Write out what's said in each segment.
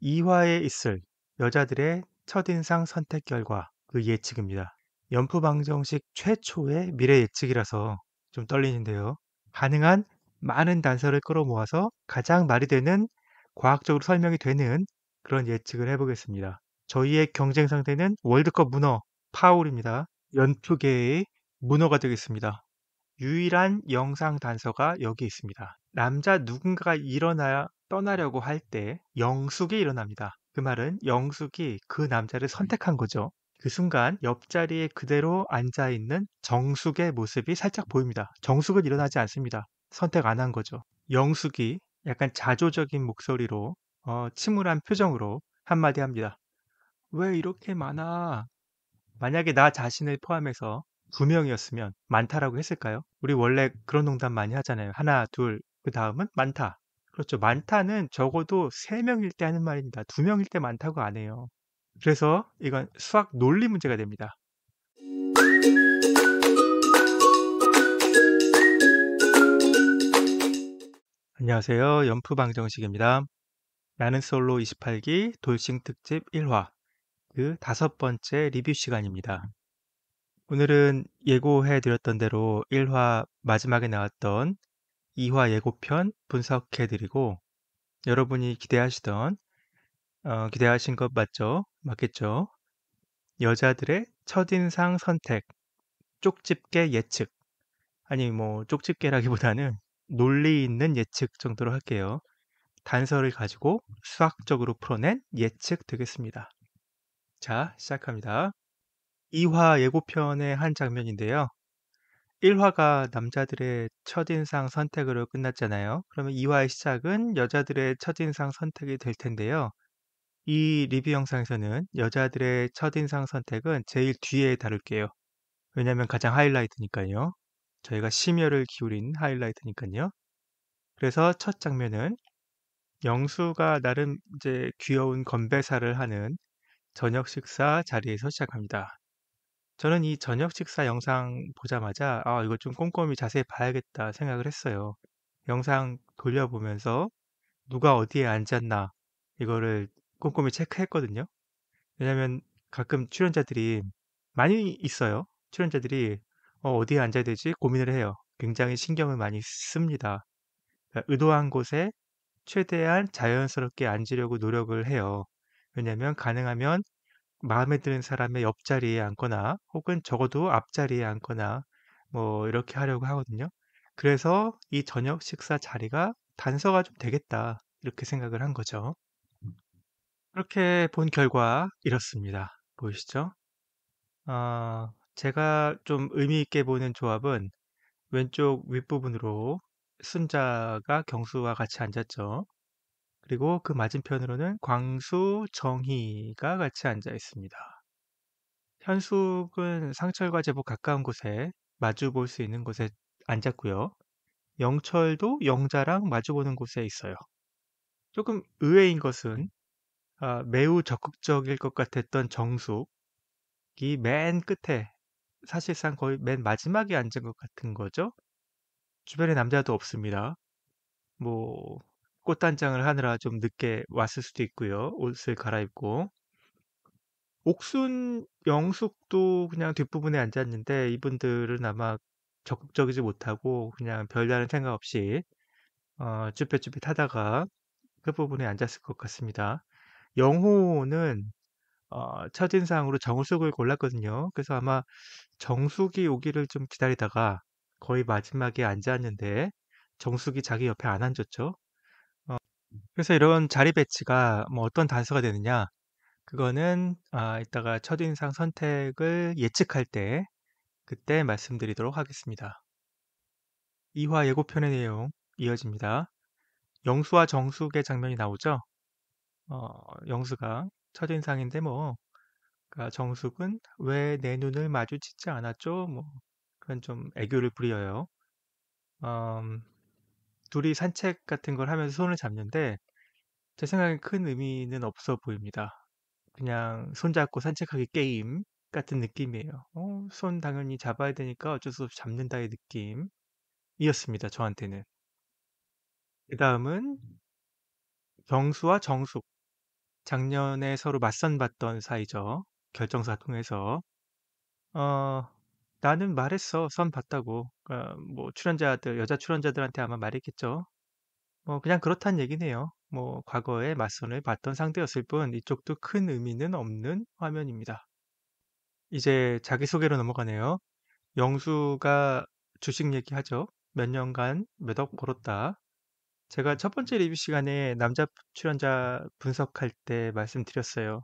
이화에 있을 여자들의 첫인상 선택 결과 그 예측입니다. 연프방정식 최초의 미래 예측이라서 좀 떨리는데요. 가능한 많은 단서를 끌어모아서 가장 말이 되는 과학적으로 설명이 되는 그런 예측을 해보겠습니다. 저희의 경쟁 상대는 월드컵 문어 파울입니다. 연프계의 문어가 되겠습니다. 유일한 영상 단서가 여기 있습니다. 남자 누군가가 일어나야 떠나려고 할 때 영숙이 일어납니다. 그 말은 영숙이 그 남자를 선택한 거죠. 그 순간 옆자리에 그대로 앉아있는 정숙의 모습이 살짝 보입니다. 정숙은 일어나지 않습니다. 선택 안 한 거죠. 영숙이 약간 자조적인 목소리로 침울한 표정으로 한마디 합니다. 왜 이렇게 많아? 만약에 나 자신을 포함해서 두 명이었으면 많다라고 했을까요? 우리 원래 그런 농담 많이 하잖아요. 하나, 둘, 그 다음은 많다. 그렇죠. 많다는 적어도 세 명일 때 하는 말입니다. 두 명일 때 많다고 안 해요. 그래서 이건 수학 논리 문제가 됩니다. 안녕하세요. 연프방정식입니다. 나는 솔로 28기 돌싱 특집 1화 그 다섯 번째 리뷰 시간입니다. 오늘은 예고해 드렸던 대로 1화 마지막에 나왔던 2화 예고편 분석해 드리고 여러분이 기대하신 것 맞죠? 맞겠죠? 여자들의 첫인상 선택, 쪽집게 예측. 아니 뭐 쪽집게라기보다는 논리 있는 예측 정도로 할게요. 단서를 가지고 수학적으로 풀어낸 예측 되겠습니다. 자, 시작합니다. 2화 예고편의 한 장면인데요. 1화가 남자들의 첫인상 선택으로 끝났잖아요. 그러면 2화의 시작은 여자들의 첫인상 선택이 될 텐데요. 이 리뷰 영상에서는 여자들의 첫인상 선택은 제일 뒤에 다룰게요. 왜냐면 가장 하이라이트니까요. 저희가 심혈을 기울인 하이라이트니까요. 그래서 첫 장면은 영수가 나름 이제 귀여운 건배사를 하는 저녁 식사 자리에서 시작합니다. 저는 이 저녁 식사 영상 보자마자 이거 좀 꼼꼼히 자세히 봐야겠다 생각을 했어요. 영상 돌려보면서 누가 어디에 앉았나 이거를 꼼꼼히 체크했거든요. 왜냐면 가끔 출연자들이 많이 있어요. 출연자들이 어디에 앉아야 되지 고민을 해요. 굉장히 신경을 많이 씁니다. 그러니까 의도한 곳에 최대한 자연스럽게 앉으려고 노력을 해요. 왜냐면 가능하면 마음에 드는 사람의 옆자리에 앉거나 혹은 적어도 앞자리에 앉거나 뭐 이렇게 하려고 하거든요. 그래서 이 저녁 식사 자리가 단서가 좀 되겠다 이렇게 생각을 한 거죠. 그렇게 본 결과 이렇습니다. 보이시죠? 제가 좀 의미 있게 보는 조합은 왼쪽 윗부분으로 순자가 경수와 같이 앉았죠. 그리고 그 맞은편으로는 광수, 정희가 같이 앉아 있습니다. 현숙은 상철과 제법 가까운 곳에 마주 볼 수 있는 곳에 앉았고요. 영철도 영자랑 마주 보는 곳에 있어요. 조금 의외인 것은 매우 적극적일 것 같았던 정숙이 맨 끝에 사실상 거의 맨 마지막에 앉은 것 같은 거죠. 주변에 남자도 없습니다. 뭐 꽃단장을 하느라 좀 늦게 왔을 수도 있고요. 옷을 갈아입고. 옥순, 영숙도 그냥 뒷부분에 앉았는데 이분들은 아마 적극적이지 못하고 그냥 별다른 생각 없이 쭈뼛쭈뼛 하다가 끝부분에 앉았을 것 같습니다. 영호는 첫인상으로 정숙을 골랐거든요. 그래서 아마 정숙이 오기를 좀 기다리다가 거의 마지막에 앉았는데 정숙이 자기 옆에 안 앉았죠. 그래서 이런 자리 배치가 뭐 어떤 단서가 되느냐? 그거는 이따가 첫인상 선택을 예측할 때 그때 말씀드리도록 하겠습니다. 2화 예고편의 내용 이어집니다. 영수와 정숙의 장면이 나오죠. 영수가 첫인상인데 뭐 그러니까 정숙은 왜 내 눈을 마주치지 않았죠? 뭐 그런 좀 애교를 부려요. 음, 둘이 산책 같은 걸 하면서 손을 잡는데 제 생각엔 큰 의미는 없어 보입니다. 그냥 손잡고 산책하기 게임 같은 느낌이에요. 손 당연히 잡아야 되니까 어쩔 수 없이 잡는다의 느낌이었습니다. 저한테는. 그 다음은 경수와 정숙. 작년에 서로 맞선 봤던 사이죠. 결정사 통해서. 어, 나는 말했어. 선 봤다고. 뭐 출연자들, 여자 출연자들한테 아마 말했겠죠. 뭐 그냥 그렇단 얘기네요. 뭐 과거에 맞선을 봤던 상대였을 뿐 이쪽도 큰 의미는 없는 화면입니다. 이제 자기소개로 넘어가네요. 영수가 주식 얘기하죠. 몇 년간 몇 억 벌었다. 제가 첫 번째 리뷰 시간에 남자 출연자 분석할 때 말씀드렸어요.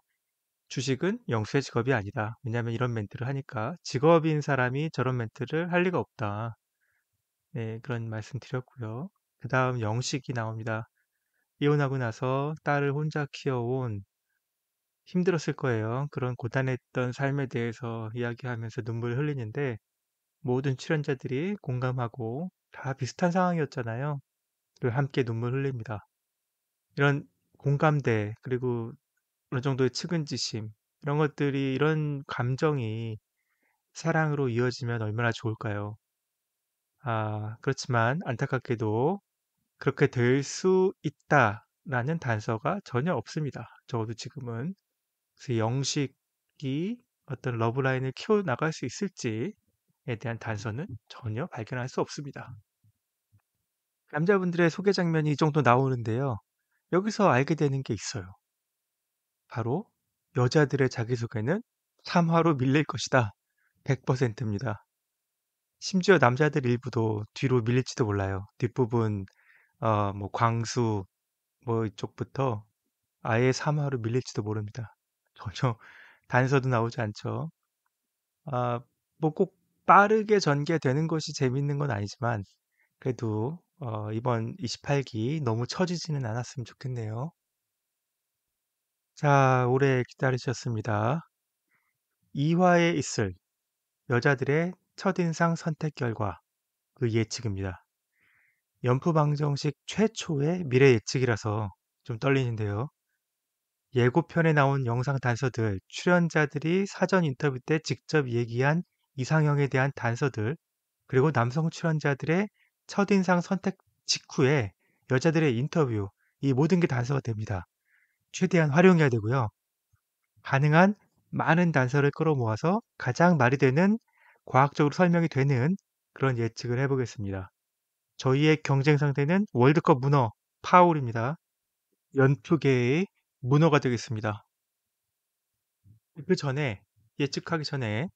주식은 영수의 직업이 아니다. 왜냐하면 이런 멘트를 하니까 직업인 사람이 저런 멘트를 할 리가 없다. 네, 그런 말씀 드렸고요. 그 다음 영식이 나옵니다. 이혼하고 나서 딸을 혼자 키워온 힘들었을 거예요. 그런 고단했던 삶에 대해서 이야기하면서 눈물을 흘리는데 모든 출연자들이 공감하고 다 비슷한 상황이었잖아요. 그리고 함께 눈물 흘립니다. 이런 공감대 그리고 어느 정도의 측은지심 이런 것들이 이런 감정이 사랑으로 이어지면 얼마나 좋을까요? 그렇지만 안타깝게도 그렇게 될 수 있다라는 단서가 전혀 없습니다. 적어도 지금은. 그래서 영식이 어떤 러브라인을 키워나갈 수 있을지에 대한 단서는 전혀 발견할 수 없습니다. 남자분들의 소개 장면이 이 정도 나오는데요. 여기서 알게 되는 게 있어요. 바로 여자들의 자기소개는 3화로 밀릴 것이다. 100%입니다. 심지어 남자들 일부도 뒤로 밀릴지도 몰라요. 뒷부분 뭐 광수 뭐 이쪽부터 아예 3화로 밀릴지도 모릅니다. 전혀 단서도 나오지 않죠. 아, 뭐 꼭 빠르게 전개되는 것이 재밌는 건 아니지만 그래도 이번 28기 너무 처지지는 않았으면 좋겠네요. 자, 오래 기다리셨습니다. 2화에 있을 여자들의 첫인상 선택 결과 그 예측입니다. 연프방정식 최초의 미래 예측이라서 좀 떨리는데요. 예고편에 나온 영상 단서들, 출연자들이 사전 인터뷰 때 직접 얘기한 이상형에 대한 단서들, 그리고 남성 출연자들의 첫인상 선택 직후에 여자들의 인터뷰, 이 모든 게 단서가 됩니다. 최대한 활용해야 되고요. 가능한 많은 단서를 끌어모아서 가장 말이 되는 과학적으로 설명이 되는 그런 예측을 해보겠습니다. 저희의 경쟁 상대는 월드컵 문어 파울입니다. 연투계의 문어가 되겠습니다. 그 전에 예측하기 전에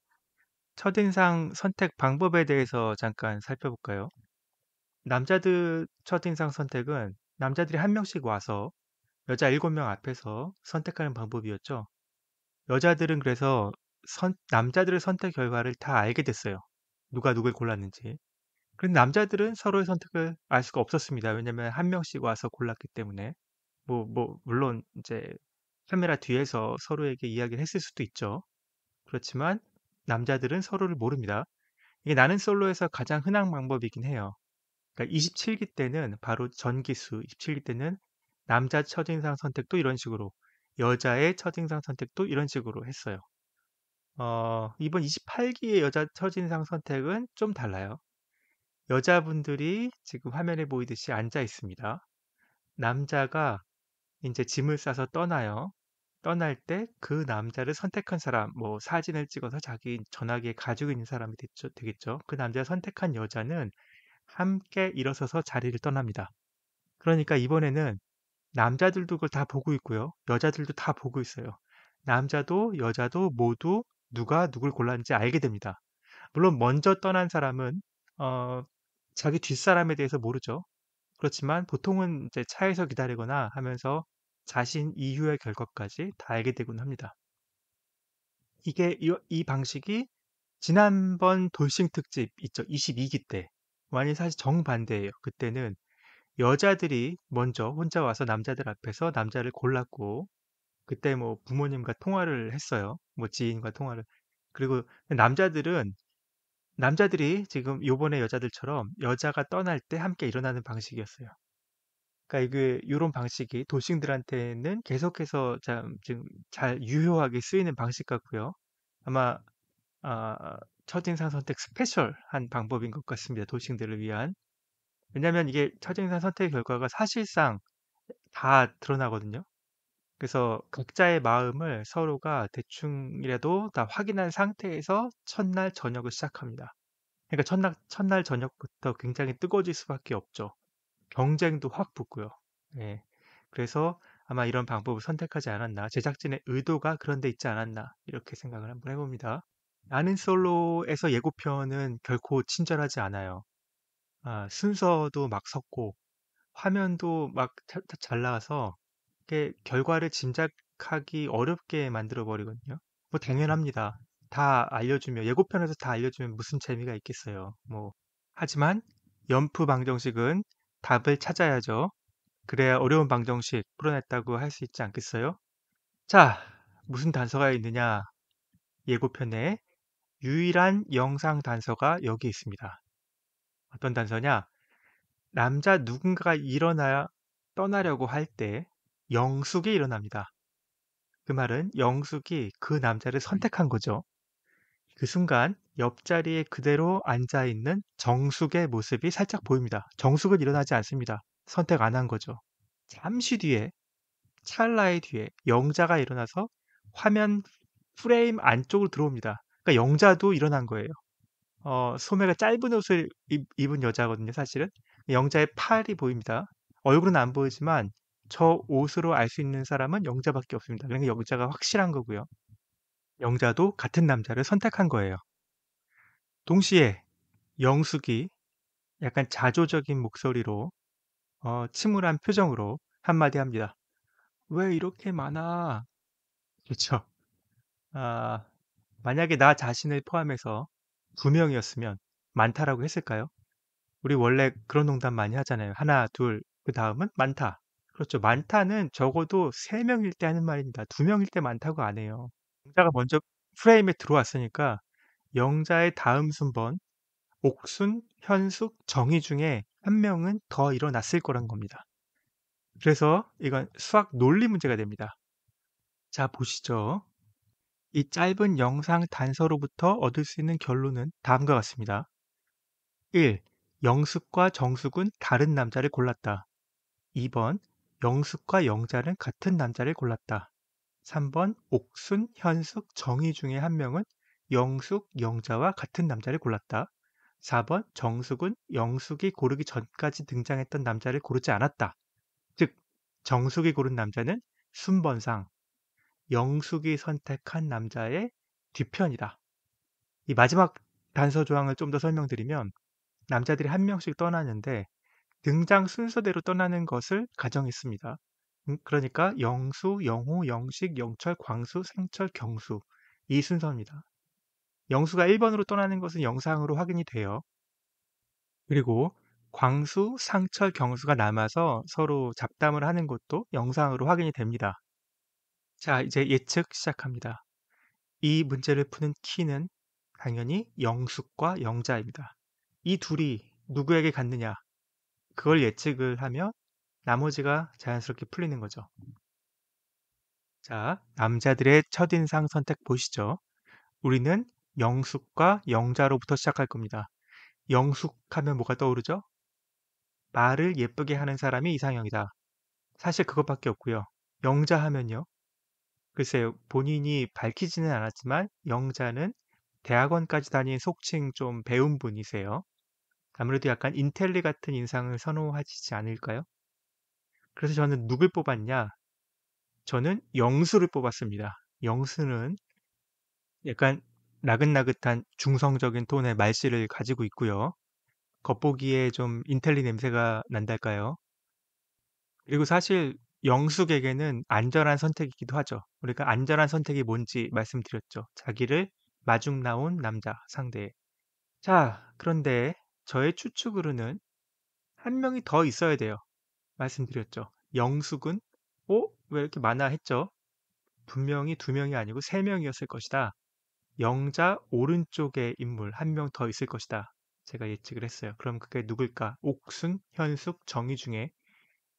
첫인상 선택 방법에 대해서 잠깐 살펴볼까요? 남자들 첫인상 선택은 남자들이 한 명씩 와서 여자 7명 앞에서 선택하는 방법이었죠. 여자들은 그래서 남자들의 선택 결과를 다 알게 됐어요. 누가 누굴 골랐는지. 그런데 남자들은 서로의 선택을 알 수가 없었습니다. 왜냐면 한 명씩 와서 골랐기 때문에. 물론 이제 카메라 뒤에서 서로에게 이야기를 했을 수도 있죠. 그렇지만 남자들은 서로를 모릅니다. 이게 나는 솔로에서 가장 흔한 방법이긴 해요. 그러니까 27기 때는 바로 전기수 27기 때는 남자 첫인상 선택도 이런 식으로 여자의 첫인상 선택도 이런 식으로 했어요. 이번 28기의 여자 첫인상 선택은 좀 달라요. 여자분들이 지금 화면에 보이듯이 앉아 있습니다. 남자가 이제 짐을 싸서 떠나요. 떠날 때 그 남자를 선택한 사람, 뭐 사진을 찍어서 자기 전화기에 가지고 있는 사람이 되겠죠. 그 남자가 선택한 여자는 함께 일어서서 자리를 떠납니다. 그러니까 이번에는 남자들도 그걸 다 보고 있고요. 여자들도 다 보고 있어요. 남자도 여자도 모두 누가 누굴 골랐는지 알게 됩니다. 물론 먼저 떠난 사람은 어, 자기 뒷사람에 대해서 모르죠. 그렇지만 보통은 이제 차에서 기다리거나 하면서 자신 이후의 결과까지 다 알게 되곤 합니다. 이 방식이 지난번 돌싱 특집 있죠. 22기 때. 완전히 사실 정반대예요. 그때는 여자들이 먼저 혼자 와서 남자들 앞에서 남자를 골랐고 그때 뭐 부모님과 통화를 했어요. 뭐 지인과 통화를. 그리고 남자들이 지금 요번에 여자들처럼 여자가 떠날 때 함께 일어나는 방식이었어요. 그러니까 이게 요런 방식이 돌싱들한테는 계속해서 지금 잘 유효하게 쓰이는 방식 같고요. 아마 첫인상 선택 스페셜한 방법인 것 같습니다. 돌싱들을 위한. 왜냐하면 이게 첫인상 선택 결과가 사실상 다 드러나거든요. 그래서 각자의 마음을 서로가 대충이라도 다 확인한 상태에서 첫날 저녁을 시작합니다. 그러니까 첫날 저녁부터 굉장히 뜨거워질 수밖에 없죠. 경쟁도 확 붙고요. 예. 그래서 아마 이런 방법을 선택하지 않았나, 제작진의 의도가 그런 데 있지 않았나, 이렇게 생각을 한번 해봅니다. 나는 솔로에서 예고편은 결코 친절하지 않아요. 순서도 막 섰고, 화면도 막 잘 나와서, 이게 결과를 짐작하기 어렵게 만들어 버리거든요. 뭐 당연합니다. 다 알려주면, 예고편에서 다 알려주면 무슨 재미가 있겠어요. 뭐. 하지만 연프 방정식은 답을 찾아야죠. 그래야 어려운 방정식 풀어냈다고 할 수 있지 않겠어요? 자, 무슨 단서가 있느냐? 예고편에 유일한 영상 단서가 여기 있습니다. 어떤 단서냐? 남자 누군가가 일어나야 떠나려고 할 때 영숙이 일어납니다. 그 말은 영숙이 그 남자를 선택한 거죠. 그 순간 옆자리에 그대로 앉아있는 정숙의 모습이 살짝 보입니다. 정숙은 일어나지 않습니다. 선택 안 한 거죠. 잠시 뒤에, 찰나의 뒤에 영자가 일어나서 화면 프레임 안쪽으로 들어옵니다. 그러니까 영자도 일어난 거예요. 소매가 짧은 옷을 입은 여자거든요, 사실은. 영자의 팔이 보입니다. 얼굴은 안 보이지만 저 옷으로 알 수 있는 사람은 영자밖에 없습니다. 그러니까 영자가 확실한 거고요. 영자도 같은 남자를 선택한 거예요. 동시에 영숙이 약간 자조적인 목소리로 침울한 표정으로 한마디 합니다. 왜 이렇게 많아? 그렇죠. 아, 만약에 나 자신을 포함해서 두 명이었으면 많다라고 했을까요? 우리 원래 그런 농담 많이 하잖아요. 하나, 둘, 그 다음은 많다. 그렇죠. 많다는 적어도 세 명일 때 하는 말입니다. 두 명일 때 많다고 안 해요. 영자가 먼저 프레임에 들어왔으니까 영자의 다음 순번 옥순, 현숙, 정희 중에 한 명은 더 일어났을 거란 겁니다. 그래서 이건 수학 논리 문제가 됩니다. 자, 보시죠. 이 짧은 영상 단서로부터 얻을 수 있는 결론은 다음과 같습니다. 1. 영숙과 정숙은 다른 남자를 골랐다. 2번. 영숙과 영자는 같은 남자를 골랐다. 3번. 옥순, 현숙, 정희 중에 한 명은 영숙, 영자와 같은 남자를 골랐다. 4번. 정숙은 영숙이 고르기 전까지 등장했던 남자를 고르지 않았다. 즉, 정숙이 고른 남자는 순번상 영숙이 선택한 남자의 뒤편이다. 이 마지막 단서 조항을 좀 더 설명드리면 남자들이 한 명씩 떠나는데 등장 순서대로 떠나는 것을 가정했습니다. 그러니까 영수, 영호, 영식, 영철, 광수, 생철, 경수 이 순서입니다. 영수가 1번으로 떠나는 것은 영상으로 확인이 돼요. 그리고 광수, 상철, 경수가 남아서 서로 잡담을 하는 것도 영상으로 확인이 됩니다. 자, 이제 예측 시작합니다. 이 문제를 푸는 키는 당연히 영숙과 영자입니다. 이 둘이 누구에게 갔느냐? 그걸 예측을 하면 나머지가 자연스럽게 풀리는 거죠. 자, 남자들의 첫인상 선택 보시죠. 우리는 영숙과 영자로부터 시작할 겁니다. 영숙 하면 뭐가 떠오르죠? 말을 예쁘게 하는 사람이 이상형이다. 사실 그것밖에 없고요. 영자 하면요. 글쎄요, 본인이 밝히지는 않았지만 영자는 대학원까지 다닌 속칭 좀 배운 분이세요. 아무래도 약간 인텔리 같은 인상을 선호하시지 않을까요? 그래서 저는 누굴 뽑았냐? 저는 영수를 뽑았습니다. 영수는 약간 나긋나긋한 중성적인 톤의 말씨를 가지고 있고요. 겉보기에 좀 인텔리 냄새가 난달까요? 그리고 사실 영숙에게는 안전한 선택이기도 하죠. 우리가 안전한 선택이 뭔지 말씀드렸죠. 자기를 마중 나온 남자 상대에. 자, 그런데 저의 추측으로는 한 명이 더 있어야 돼요. 말씀드렸죠. 영숙은 왜 이렇게 많아 했죠? 분명히 두 명이 아니고 세 명이었을 것이다. 영자 오른쪽에 인물 한 명 더 있을 것이다. 제가 예측을 했어요. 그럼 그게 누굴까? 옥순, 현숙, 정희 중에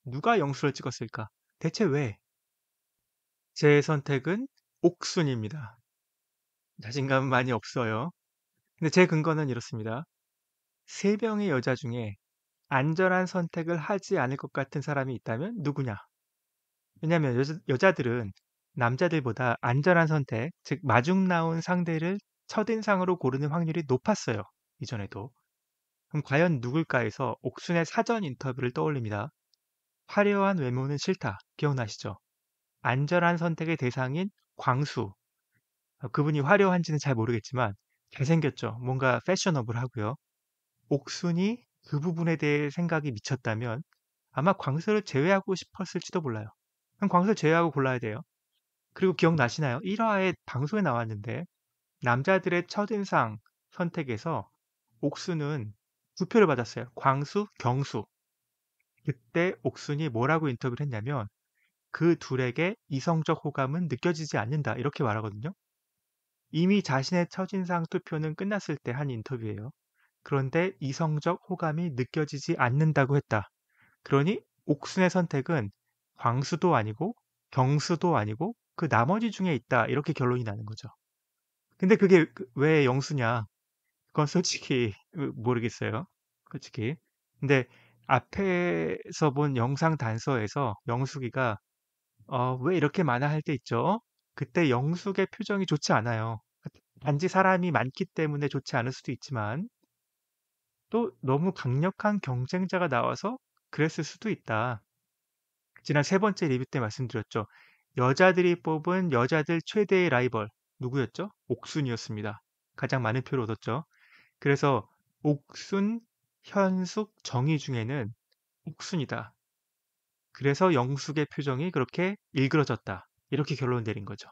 누가 영수를 찍었을까? 대체 왜? 제 선택은 옥순입니다. 자신감 많이 없어요. 근데 제 근거는 이렇습니다. 세 명의 여자 중에 안전한 선택을 하지 않을 것 같은 사람이 있다면 누구냐? 왜냐하면 여자들은 남자들보다 안전한 선택, 즉 마중 나온 상대를 첫인상으로 고르는 확률이 높았어요. 이전에도. 그럼 과연 누굴까에서 옥순의 사전 인터뷰를 떠올립니다. 화려한 외모는 싫다. 기억나시죠? 안전한 선택의 대상인 광수. 그분이 화려한지는 잘 모르겠지만 잘생겼죠. 뭔가 패셔너블하고요. 옥순이 그 부분에 대해 생각이 미쳤다면 아마 광수를 제외하고 싶었을지도 몰라요. 그럼 광수를 제외하고 골라야 돼요. 그리고 기억나시나요? 1화에 방송에 나왔는데 남자들의 첫인상 선택에서 옥순은 두 표를 받았어요. 광수, 경수. 그때 옥순이 뭐라고 인터뷰를 했냐면 그 둘에게 이성적 호감은 느껴지지 않는다. 이렇게 말하거든요. 이미 자신의 첫인상 투표는 끝났을 때 한 인터뷰예요. 그런데 이성적 호감이 느껴지지 않는다고 했다. 그러니 옥순의 선택은 광수도 아니고 경수도 아니고 그 나머지 중에 있다. 이렇게 결론이 나는 거죠. 근데 그게 왜 영수냐? 그건 솔직히 모르겠어요. 솔직히. 근데 앞에서 본 영상 단서에서 영숙이가 왜 이렇게 많아 할 때 있죠? 그때 영숙의 표정이 좋지 않아요. 단지 사람이 많기 때문에 좋지 않을 수도 있지만 또 너무 강력한 경쟁자가 나와서 그랬을 수도 있다. 지난 세 번째 리뷰 때 말씀드렸죠. 여자들이 뽑은 여자들 최대의 라이벌 누구였죠? 옥순이었습니다. 가장 많은 표를 얻었죠. 그래서 옥순, 현숙, 정희 중에는 옥순이다. 그래서 영숙의 표정이 그렇게 일그러졌다. 이렇게 결론 내린 거죠.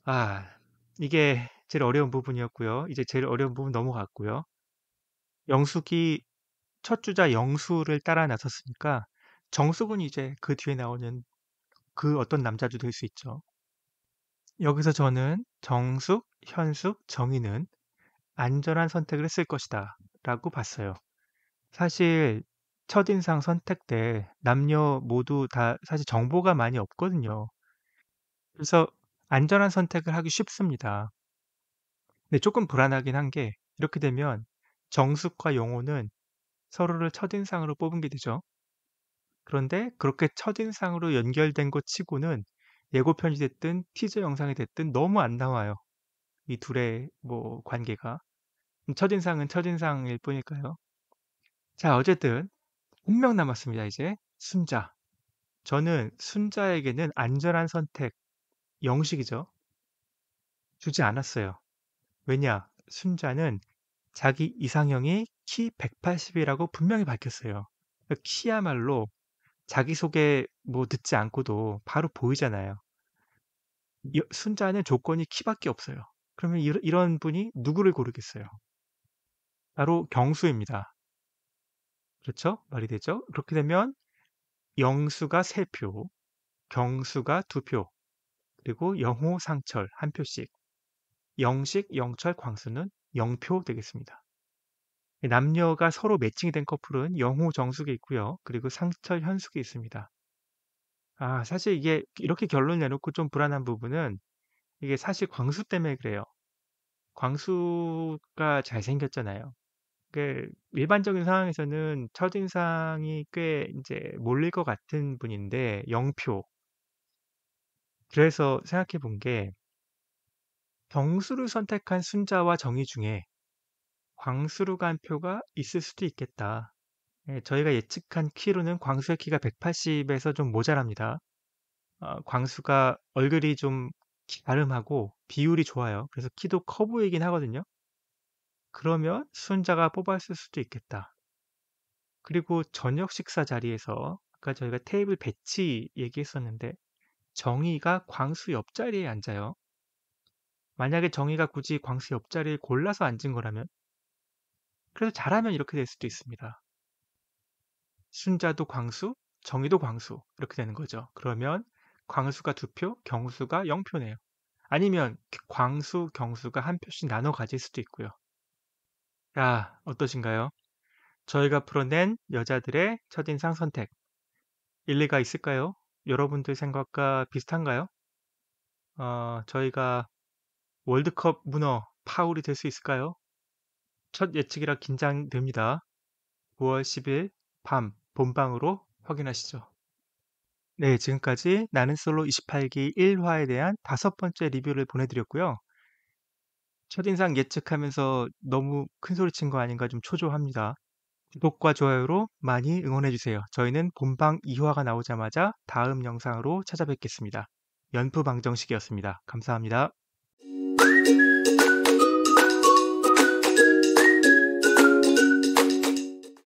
아, 이게 제일 어려운 부분이었고요. 이제 제일 어려운 부분 넘어갔고요. 영숙이 첫 주자 영수를 따라 나섰으니까 정숙은 이제 그 뒤에 나오는 그 어떤 남자도 될 수 있죠. 여기서 저는 정숙, 현숙, 정희는 안전한 선택을 했을 것이다 라고 봤어요. 사실 첫인상 선택 때 남녀 모두 다 사실 정보가 많이 없거든요. 그래서 안전한 선택을 하기 쉽습니다. 근데 조금 불안하긴 한 게 이렇게 되면 정숙과 용호는 서로를 첫인상으로 뽑은 게 되죠. 그런데 그렇게 첫인상으로 연결된 것 치고는 예고편이 됐든 티저 영상이 됐든 너무 안 나와요. 이 둘의 뭐 관계가. 첫인상은 첫인상일 뿐일까요? 자, 어쨌든 한 명 남았습니다, 이제. 순자. 저는 순자에게는 안전한 선택, 영식이죠. 주지 않았어요. 왜냐? 순자는 자기 이상형이 키 180이라고 분명히 밝혔어요. 키야말로 자기소개 뭐 듣지 않고도 바로 보이잖아요. 순자는 조건이 키밖에 없어요. 그러면 이런 분이 누구를 고르겠어요? 바로 경수입니다. 그렇죠? 말이 되죠? 그렇게 되면 영수가 3표, 경수가 2표, 그리고 영호, 상철 1표씩, 영식, 영철, 광수는 0표 되겠습니다. 남녀가 서로 매칭이 된 커플은 영호, 정숙이 있고요. 그리고 상철, 현숙이 있습니다. 사실 이게 이렇게 결론 내놓고 좀 불안한 부분은 이게 사실 광수 때문에 그래요. 광수가 잘생겼잖아요. 일반적인 상황에서는 첫인상이 꽤 이제 몰릴 것 같은 분인데 0표. 그래서 생각해 본 게 경수를 선택한 순자와 정의 중에 광수로 간 표가 있을 수도 있겠다. 예, 저희가 예측한 키로는 광수의 키가 180에서 좀 모자랍니다. 광수가 얼굴이 좀 갸름하고 비율이 좋아요. 그래서 키도 커 보이긴 하거든요. 그러면 순자가 뽑았을 수도 있겠다. 그리고 저녁 식사 자리에서 아까 저희가 테이블 배치 얘기했었는데 정의가 광수 옆자리에 앉아요. 만약에 정의가 굳이 광수 옆자리를 골라서 앉은 거라면 그래서 잘하면 이렇게 될 수도 있습니다. 순자도 광수, 정의도 광수 이렇게 되는 거죠. 그러면 광수가 2표, 경수가 0표네요. 아니면 광수, 경수가 1표씩 나눠 가질 수도 있고요. 자, 어떠신가요? 저희가 풀어낸 여자들의 첫인상 선택. 일리가 있을까요? 여러분들 생각과 비슷한가요? 저희가 월드컵 문어 파울이 될 수 있을까요? 첫 예측이라 긴장됩니다. 9월 10일 밤 본방으로 확인하시죠. 네, 지금까지 나는 솔로 28기 1화에 대한 5번째 리뷰를 보내드렸고요. 첫인상 예측하면서 너무 큰 소리 친 거 아닌가 좀 초조합니다. 구독과 좋아요로 많이 응원해주세요. 저희는 본방 2화가 나오자마자 다음 영상으로 찾아뵙겠습니다. 연프방정식이었습니다. 감사합니다.